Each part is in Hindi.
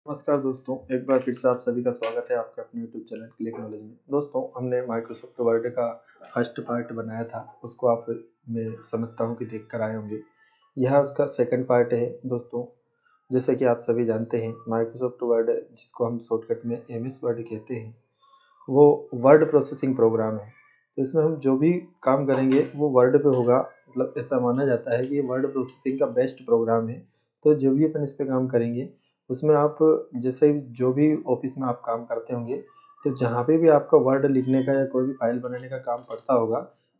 नमस्कार दोस्तों, एक बार फिर से आप सभी का स्वागत है आपके अपने यूट्यूब चैनल क्लिक नॉलेज में। दोस्तों, हमने माइक्रोसॉफ्ट वर्ड का फर्स्ट पार्ट बनाया था, उसको आप मैं समझता हूँ कि देख कर आए होंगे। यह उसका सेकंड पार्ट है। दोस्तों, जैसे कि आप सभी जानते हैं, माइक्रोसॉफ्ट वर्ड जिसको हम शॉर्टकट में एमएस वर्ड कहते हैं, वो वर्ड प्रोसेसिंग प्रोग्राम है। तो इसमें हम जो भी काम करेंगे वो वर्ड पे होगा। मतलब ऐसा माना जाता है कि वर्ड प्रोसेसिंग का बेस्ट प्रोग्राम है। तो जो भी अपन इस पे काम करेंगे उसमें आप जैसे जो भी ऑफिस में आप काम करते होंगे, तो जहाँ पे भी आपका वर्ड लिखने का या कोई भी फाइल बनाने का काम पड़ता होगा,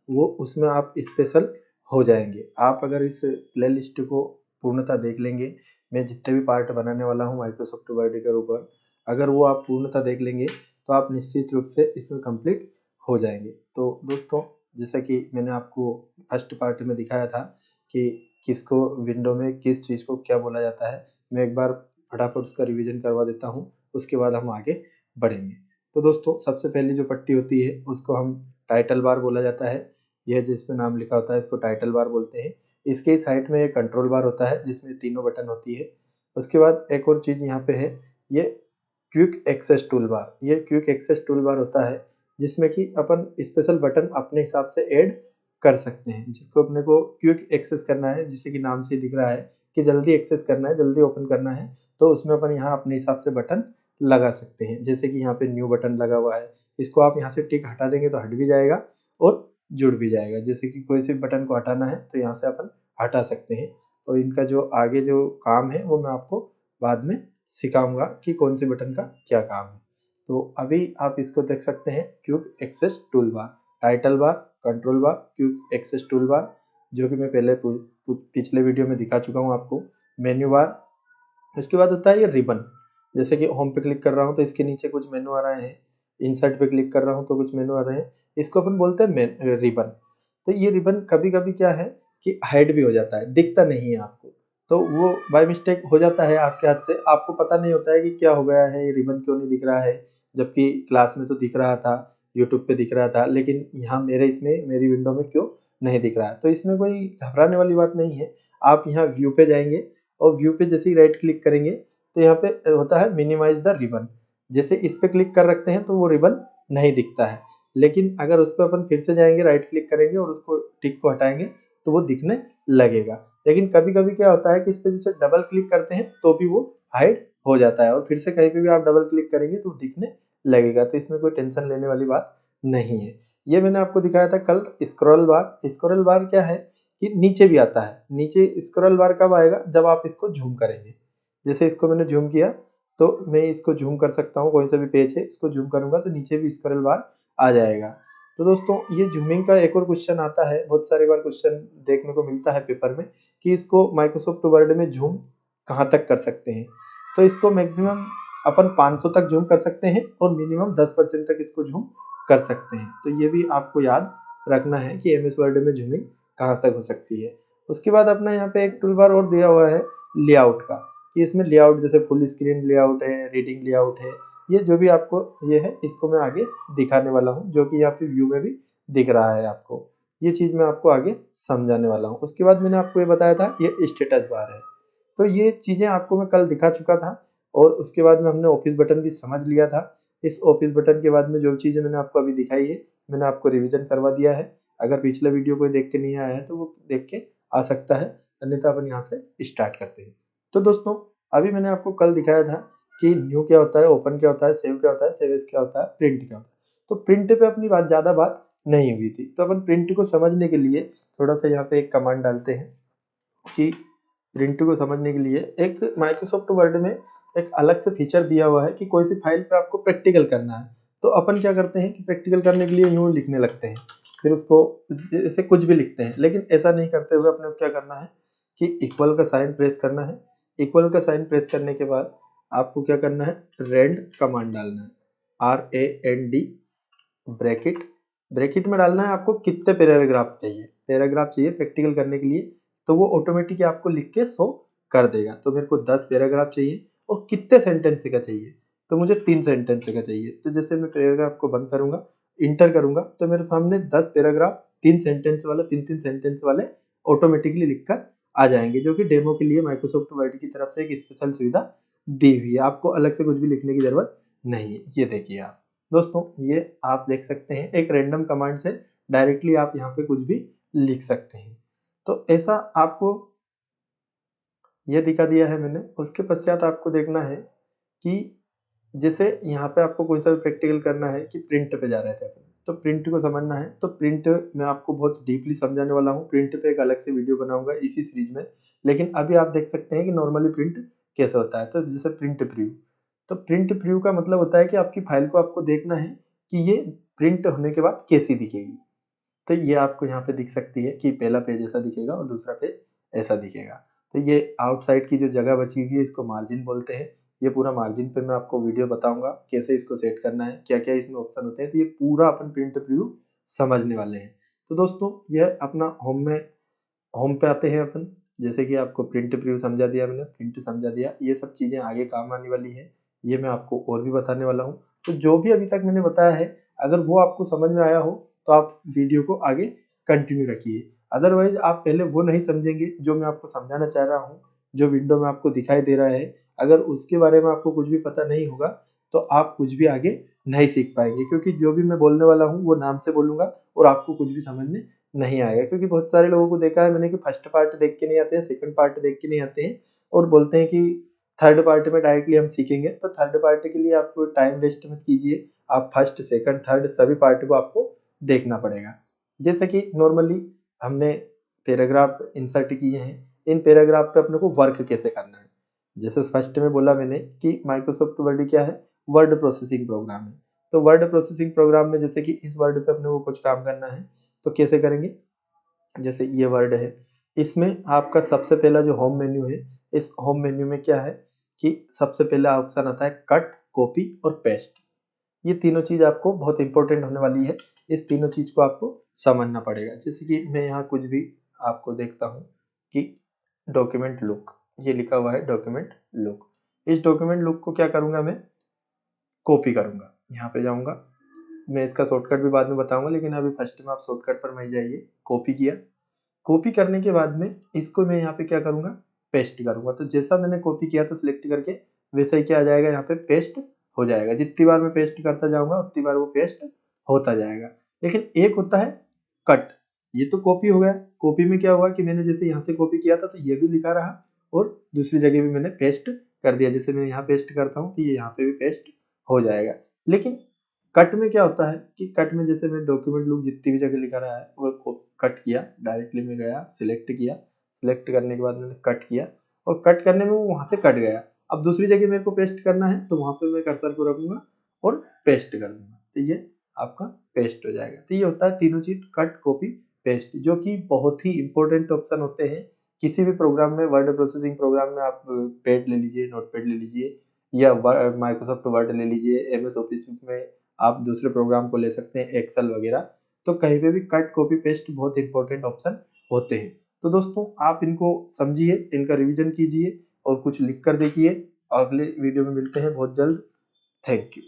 वो उसमें आप स्पेशल हो जाएंगे। आप अगर इस प्ले लिस्ट को पूर्णतः देख लेंगे, मैं जितने भी पार्ट बनाने वाला हूँ माइक्रोसॉफ्ट वर्ड के ऊपर, अगर वो आप पूर्णतः देख लेंगे तो आप निश्चित रूप से इसमें कंप्लीट हो जाएंगे। तो दोस्तों, जैसा कि मैंने आपको फर्स्ट पार्ट में दिखाया था कि किसको विंडो में किस चीज़ को क्या बोला जाता है, मैं एक बार फटाफट उसका रिवीजन करवा देता हूँ, उसके बाद हम आगे बढ़ेंगे। तो दोस्तों, सबसे पहली जो पट्टी होती है उसको हम टाइटल बार बोला जाता है। यह जिसमें नाम लिखा होता है इसको टाइटल बार बोलते हैं। इसके साइड में एक कंट्रोल बार होता है जिसमें तीनों बटन होती है। उसके बाद एक और चीज़ यहाँ पे है, ये क्विक एक्सेस टूल बार। ये क्विक एक्सेस टूल बार होता है जिसमें कि अपन स्पेशल बटन अपने हिसाब से ऐड कर सकते हैं, जिसको अपने को क्विक एक्सेस करना है, जैसे कि नाम से ही दिख रहा है कि जल्दी एक्सेस करना है, जल्दी ओपन करना है, तो उसमें अपन यहाँ अपने हिसाब से बटन लगा सकते हैं। जैसे कि यहाँ पे न्यू बटन लगा हुआ है, इसको आप यहाँ से टिक हटा देंगे तो हट भी जाएगा और जुड़ भी जाएगा। जैसे कि कोई सी बटन को हटाना है तो यहाँ से अपन हटा सकते हैं। और इनका जो आगे जो काम है वो मैं आपको बाद में सिखाऊंगा कि कौन से बटन का क्या काम है। तो अभी आप इसको देख सकते हैं, quick access tool bar, title bar, control bar, quick access tool bar, जो कि मैं पहले पिछले वीडियो में दिखा चुका हूँ आपको। मेन्यू बार, उसके बाद होता है ये रिबन। जैसे कि होम पे क्लिक कर रहा हूँ तो इसके नीचे कुछ मेनू आ रहे हैं, इंसर्ट पे क्लिक कर रहा हूँ तो कुछ मेनू आ रहे हैं, इसको अपन बोलते हैं रिबन। तो ये रिबन कभी कभी क्या है कि हाइड भी हो जाता है, दिखता नहीं है आपको, तो वो बाय मिस्टेक हो जाता है आपके हाथ से, आपको पता नहीं होता है कि क्या हो गया है, ये रिबन क्यों नहीं दिख रहा है, जबकि क्लास में तो दिख रहा था, यूट्यूब पे दिख रहा था, लेकिन यहाँ मेरी विंडो में क्यों नहीं दिख रहा है। तो इसमें कोई घबराने वाली बात नहीं है। आप यहाँ व्यू पे जाएंगे और व्यू पे जैसे ही राइट क्लिक करेंगे तो यहाँ पे होता है मिनिमाइज द रिबन। जैसे इस पे क्लिक कर रखते हैं तो वो रिबन नहीं दिखता है, लेकिन अगर उस पर अपन फिर से जाएंगे, राइट क्लिक करेंगे और उसको टिक को हटाएंगे तो वो दिखने लगेगा। लेकिन कभी कभी क्या होता है कि इस पे जैसे डबल क्लिक करते हैं तो भी वो हाइड हो जाता है, और फिर से कहीं पे भी आप डबल क्लिक करेंगे तो दिखने लगेगा। तो इसमें कोई टेंशन लेने वाली बात नहीं है। ये मैंने आपको दिखाया था कल स्क्रॉल बार। स्क्रॉल बार क्या है कि नीचे भी आता है। नीचे स्क्रॉल बार कब आएगा, जब आप इसको झूम करेंगे। जैसे इसको मैंने झूम किया तो मैं इसको झूम कर सकता हूँ, कोई सा भी पेज है इसको झूम करूंगा तो नीचे भी स्क्रॉल बार आ जाएगा। तो दोस्तों, ये झूमिंग का एक और क्वेश्चन आता है, बहुत सारी बार क्वेश्चन देखने को मिलता है पेपर में कि इसको माइक्रोसॉफ्ट वर्ड में झूम कहाँ तक कर सकते हैं। तो इसको मैक्सिमम अपन 500 तक झूम कर सकते हैं और मिनिमम 10% तक इसको झूम कर सकते हैं। तो ये भी आपको याद रखना है कि एमएस वर्ड में झूमिंग कहाँ तक हो सकती है। उसके बाद अपना यहाँ पे एक टूल बार और दिया हुआ है लेआउट का, कि इसमें लेआउट जैसे फुल स्क्रीन लेआउट है, रीडिंग लेआउट है, ये जो भी आपको ये है इसको मैं आगे दिखाने वाला हूँ, जो कि यहाँ पे व्यू में भी दिख रहा है आपको। ये चीज़ मैं आपको आगे समझाने वाला हूँ। उसके बाद मैंने आपको ये बताया था ये स्टेटस बार है। तो ये चीज़ें आपको मैं कल दिखा चुका था, और उसके बाद में हमने ऑफिस बटन भी समझ लिया था। इस ऑफिस बटन के बाद में जो चीज़ें मैंने आपको अभी दिखाई है, मैंने आपको रिवीजन करवा दिया है। अगर पिछला वीडियो कोई देख के नहीं आया है तो वो देख के आ सकता है, अन्यथा अपन यहाँ से स्टार्ट करते हैं। तो दोस्तों, अभी मैंने आपको कल दिखाया था कि न्यू क्या होता है, ओपन क्या होता है, सेव क्या होता है, सेव एज क्या होता है, प्रिंट क्या होता है। तो प्रिंट पे अपनी ज़्यादा बात नहीं हुई थी, तो अपन प्रिंट को समझने के लिए थोड़ा सा यहाँ पे एक कमांड डालते हैं कि प्रिंट को समझने के लिए एक माइक्रोसॉफ्ट वर्ड में एक अलग से फीचर दिया हुआ है कि कोई सी फाइल पे आपको प्रैक्टिकल करना है। तो अपन क्या करते हैं कि प्रैक्टिकल करने के लिए यूँ लिखने लगते हैं, फिर उसको जैसे कुछ भी लिखते हैं, लेकिन ऐसा नहीं करते हुए अपने को क्या करना है कि इक्वल का साइन प्रेस करना है। इक्वल का साइन प्रेस करने के बाद आपको क्या करना है, रेंड कमांड डालना है, RAND ब्रैकेट। ब्रैकेट में डालना है आपको कितने पैराग्राफ चाहिए, पैराग्राफ चाहिए प्रैक्टिकल करने के लिए, तो वो ऑटोमेटिक आपको लिख के शो कर देगा। तो मेरे को 10 पैराग्राफ चाहिए और कितने सेंटेंस का चाहिए, तो मुझे 3 सेंटेंस का चाहिए। तो जैसे मैं पैराग्राफ को बंद करूंगा, इंटर करूंगा, तो मेरे सामने 10 पैराग्राफ 3 सेंटेंस वाले, 3 सेंटेंस वाले ऑटोमेटिकली लिखकर आ जाएंगे, जो कि डेमो के लिए माइक्रोसॉफ्ट वर्ड की तरफ से एक स्पेशल सुविधा दी हुई है, आपको अलग से कुछ भी लिखने की जरूरत नहीं है। ये देखिए आप दोस्तों, ये आप देख सकते हैं एक रैंडम कमांड से डायरेक्टली आप यहाँ पे कुछ भी लिख सकते हैं। तो ऐसा आपको ये दिखा दिया है मैंने। उसके पश्चात आपको देखना है कि जैसे यहाँ पे आपको कोई सा भी प्रैक्टिकल करना है कि प्रिंट पे जा रहे थे अपन, तो प्रिंट को समझना है। तो प्रिंट मैं आपको बहुत डीपली समझाने वाला हूँ, प्रिंट पे एक अलग से वीडियो बनाऊंगा इसी सीरीज में। लेकिन अभी आप देख सकते हैं कि नॉर्मली प्रिंट कैसे होता है। तो जैसे प्रिंट प्रीव्यू, तो प्रिंट प्रीव्यू का मतलब होता है कि आपकी फाइल को आपको देखना है कि ये प्रिंट होने के बाद कैसी दिखेगी। तो ये आपको यहाँ पे दिख सकती है कि पहला पेज ऐसा दिखेगा और दूसरा पेज ऐसा दिखेगा। तो ये आउटसाइड की जो जगह बची हुई है इसको मार्जिन बोलते हैं। ये पूरा मार्जिन पे मैं आपको वीडियो बताऊंगा कैसे इसको सेट करना है, क्या क्या इसमें ऑप्शन होते हैं। तो ये पूरा अपन प्रिंट प्रीव्यू समझने वाले हैं। तो दोस्तों यह अपना होम पे आते हैं अपन। जैसे कि आपको प्रिंट प्रीव्यू समझा दिया मैंने, प्रिंट समझा दिया, ये सब चीजें आगे काम आने वाली है। ये मैं आपको और भी बताने वाला हूँ। तो जो भी अभी तक मैंने बताया है, अगर वो आपको समझ में आया हो तो आप वीडियो को आगे कंटिन्यू रखिए। अदरवाइज आप पहले वो नहीं समझेंगे जो मैं आपको समझाना चाह रहा हूँ, जो विंडो में आपको दिखाई दे रहा है, अगर उसके बारे में आपको कुछ भी पता नहीं होगा तो आप कुछ भी आगे नहीं सीख पाएंगे। क्योंकि जो भी मैं बोलने वाला हूँ वो नाम से बोलूंगा और आपको कुछ भी समझ में नहीं आएगा। क्योंकि बहुत सारे लोगों को देखा है मैंने कि फर्स्ट पार्ट देख के नहीं आते हैं, सेकंड पार्ट देख के नहीं आते हैं और बोलते हैं कि थर्ड पार्ट में डायरेक्टली हम सीखेंगे। तो थर्ड पार्ट के लिए आप टाइम वेस्ट मत कीजिए, आप फर्स्ट सेकंड थर्ड सभी पार्ट को आपको देखना पड़ेगा। जैसे कि नॉर्मली हमने पैराग्राफ इंसर्ट किए हैं, इन पैराग्राफ पे अपने को वर्क कैसे करना है। जैसे फर्स्ट में बोला मैंने कि माइक्रोसॉफ्ट वर्ड क्या है, वर्ड प्रोसेसिंग प्रोग्राम है। तो वर्ड प्रोसेसिंग प्रोग्राम में जैसे कि इस वर्ड पे अपने को कुछ काम करना है तो कैसे करेंगे। जैसे ये वर्ड है, इसमें आपका सबसे पहला जो होम मेन्यू है, इस होम मेन्यू में क्या है कि सबसे पहला ऑप्शन आता है कट, कॉपी और पेस्ट। ये तीनों चीज आपको बहुत इंपॉर्टेंट होने वाली है। इस तीनों चीज को आपको समझना पड़ेगा। जैसे कि मैं यहाँ कुछ भी आपको देखता हूँ कि डॉक्यूमेंट लुक, ये लिखा हुआ है डॉक्यूमेंट लुक। इस डॉक्यूमेंट लुक को क्या करूंगा, मैं कॉपी करूंगा। यहाँ पे जाऊंगा, मैं इसका शॉर्टकट भी बाद में बताऊंगा, लेकिन अभी फर्स्ट में आप शॉर्टकट पर मैं जाइए। कॉपी किया, कॉपी करने के बाद में इसको मैं यहाँ पे क्या करूंगा, पेस्ट करूंगा। तो जैसा मैंने कॉपी किया था सिलेक्ट करके, वैसा ही क्या आ जाएगा, यहाँ पे पेस्ट हो जाएगा। जितनी बार मैं पेस्ट करता जाऊंगा उतनी बार वो पेस्ट होता जाएगा। लेकिन एक होता है कट, ये तो कॉपी हो गया। कॉपी में क्या हुआ कि मैंने जैसे यहाँ से कॉपी किया था तो ये भी लिखा रहा और दूसरी जगह भी मैंने पेस्ट कर दिया। जैसे मैं यहाँ पेस्ट करता हूँ तो ये यहाँ पे भी पेस्ट हो जाएगा। लेकिन कट में क्या होता है कि कट में जैसे मैं डॉक्यूमेंट लुक जितनी भी जगह लिखा रहा है वो कट किया, डायरेक्टली में गया, सिलेक्ट किया, सिलेक्ट करने के बाद मैंने कट किया और कट करने में वो वहां से कट गया। अब दूसरी जगह मेरे को पेस्ट करना है तो वहां पे मैं कर्सर को रखूंगा और पेस्ट कर दूंगा, तो ये आपका पेस्ट हो जाएगा। तो ये होता है तीनों चीज, कट, कॉपी, पेस्ट, जो कि बहुत ही इंपॉर्टेंट ऑप्शन होते हैं किसी भी प्रोग्राम में। वर्ड प्रोसेसिंग प्रोग्राम में आप पेड ले लीजिए, नोटपैड ले लीजिए, या माइक्रोसॉफ्ट वर्ड ले लीजिए, एमएस ऑफिस में आप दूसरे प्रोग्राम को ले सकते हैं, एक्सेल वगैरह। तो कहीं पे भी कट, कॉपी, पेस्ट बहुत इंपॉर्टेंट ऑप्शन होते हैं। तो दोस्तों आप इनको समझिए, इनका रिवीजन कीजिए और कुछ लिख कर देखिए। अगले वीडियो में मिलते हैं बहुत जल्द। Thank you.